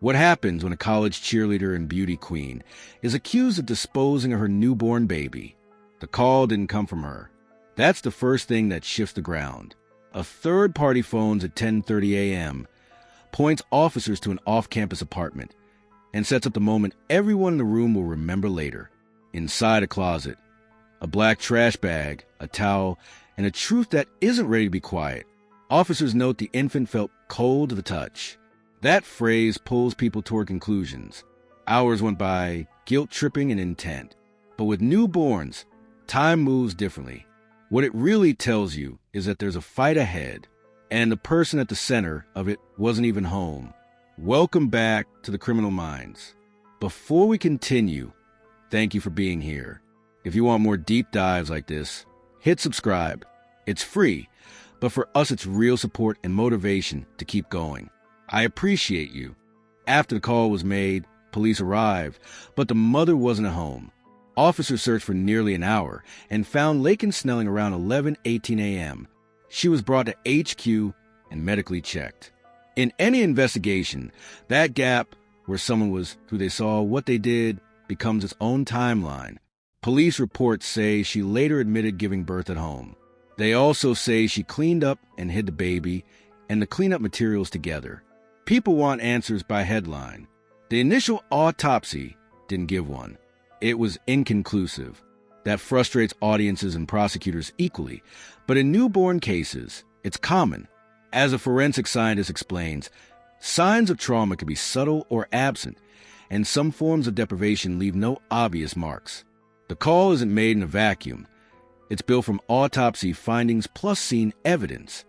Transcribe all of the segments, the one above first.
What happens when a college cheerleader and beauty queen is accused of disposing of her newborn baby? The call didn't come from her. That's the first thing that shifts the ground. A third-party phones at 10:30 a.m., points officers to an off-campus apartment, and sets up the moment everyone in the room will remember later. Inside a closet, a black trash bag, a towel, and a truth that isn't ready to be quiet. Officers note the infant felt cold to the touch. That phrase pulls people toward conclusions. Hours went by, guilt-tripping and intent. But with newborns, time moves differently. What it really tells you is that there's a fight ahead, and the person at the center of it wasn't even home. Welcome back to the Criminal Minds. Before we continue, thank you for being here. If you want more deep dives like this, hit subscribe. It's free, but for us it's real support and motivation to keep going. I appreciate you. After the call was made, police arrived, but the mother wasn't at home. Officers searched for nearly an hour and found Laken Snelling around 11:18 a.m. She was brought to HQ and medically checked. In any investigation, that gap where someone was who they saw what they did becomes its own timeline. Police reports say she later admitted giving birth at home. They also say she cleaned up and hid the baby and the cleanup materials together. People want answers by headline. The initial autopsy didn't give one. It was inconclusive. That frustrates audiences and prosecutors equally. But in newborn cases, it's common. As a forensic scientist explains, signs of trauma can be subtle or absent, and some forms of deprivation leave no obvious marks. The call isn't made in a vacuum. It's built from autopsy findings plus scene evidence.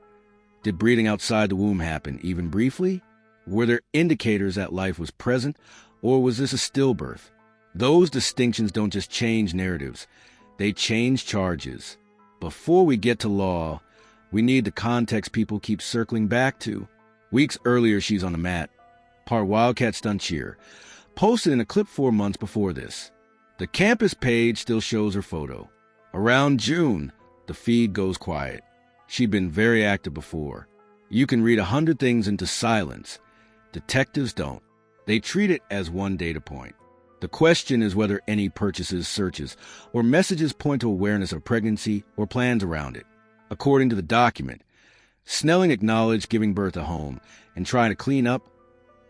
Did breathing outside the womb happen, even briefly? Were there indicators that life was present, or was this a stillbirth? Those distinctions don't just change narratives, they change charges. Before we get to law, we need the context people keep circling back to. Weeks earlier, she's on the mat, part Wildcat stunt cheer, posted in a clip 4 months before this. The campus page still shows her photo. Around June, the feed goes quiet. She'd been very active before. You can read 100 things into silence. Detectives don't. They treat it as one data point. The question is whether any purchases, searches, or messages point to awareness of pregnancy or plans around it. According to the document, Snelling acknowledged giving birth at home and trying to clean up,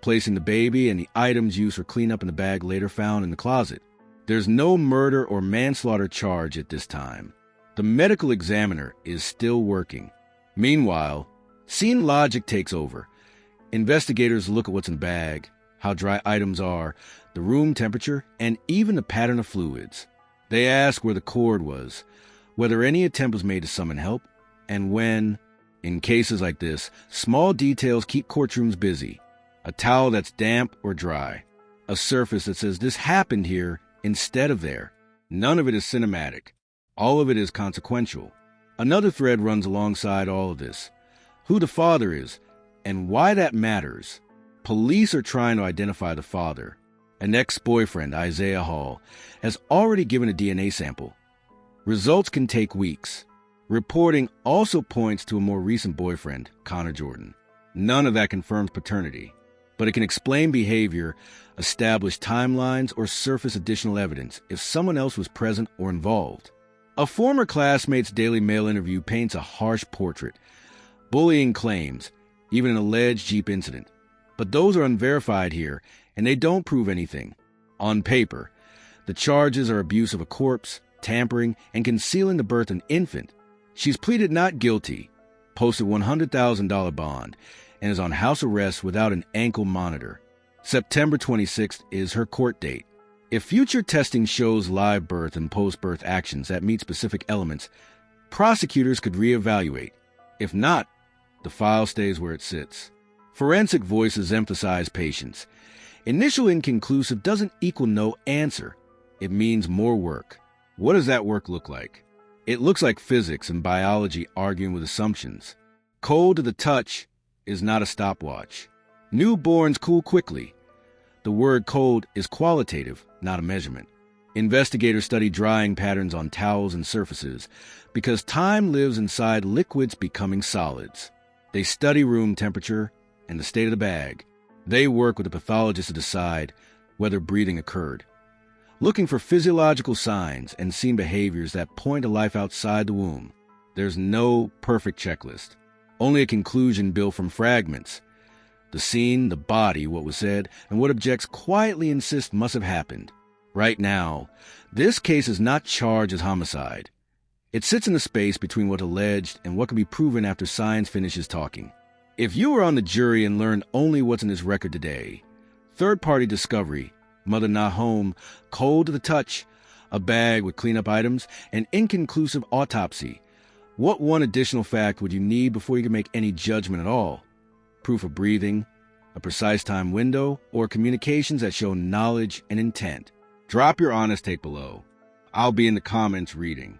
placing the baby and the items used for cleanup in the bag later found in the closet. There's no murder or manslaughter charge at this time. The medical examiner is still working. Meanwhile, scene logic takes over. Investigators look at what's in the bag, how dry items are, the room temperature, and even the pattern of fluids. They ask where the cord was, whether any attempt was made to summon help, and when. In cases like this, small details keep courtrooms busy. A towel that's damp or dry. A surface that says this happened here instead of there. None of it is cinematic. All of it is consequential. Another thread runs alongside all of this. Who the father is, and why that matters. Police are trying to identify the father. An ex-boyfriend, Isaiah Hall, has already given a DNA sample. Results can take weeks. Reporting also points to a more recent boyfriend, Connor Jordan. None of that confirms paternity, but it can explain behavior, establish timelines, or surface additional evidence if someone else was present or involved. A former classmate's Daily Mail interview paints a harsh portrait. Bullying claims, even an alleged Jeep incident. But those are unverified here, and they don't prove anything. On paper, the charges are abuse of a corpse, tampering, and concealing the birth of an infant. She's pleaded not guilty, posted $100,000 bond, and is on house arrest without an ankle monitor. September 26th is her court date. If future testing shows live birth and post-birth actions that meet specific elements, prosecutors could reevaluate. If not, the file stays where it sits. Forensic voices emphasize patience. Initial inconclusive doesn't equal no answer. It means more work. What does that work look like? It looks like physics and biology arguing with assumptions. Cold to the touch is not a stopwatch. Newborns cool quickly. The word cold is qualitative, not a measurement. Investigators study drying patterns on towels and surfaces because time lives inside liquids becoming solids. They study room temperature and the state of the bag. They work with the pathologist to decide whether breathing occurred, looking for physiological signs and scene behaviors that point to life outside the womb. There's no perfect checklist, only a conclusion built from fragments. The scene, the body, what was said, and what objects quietly insist must have happened. Right now, this case is not charged as homicide. It sits in the space between what's alleged and what can be proven after science finishes talking. If you were on the jury and learned only what's in this record today, third-party discovery, mother not home, cold to the touch, a bag with cleanup items, an inconclusive autopsy, what one additional fact would you need before you can make any judgment at all? Proof of breathing, a precise time window, or communications that show knowledge and intent? Drop your honest take below. I'll be in the comments reading.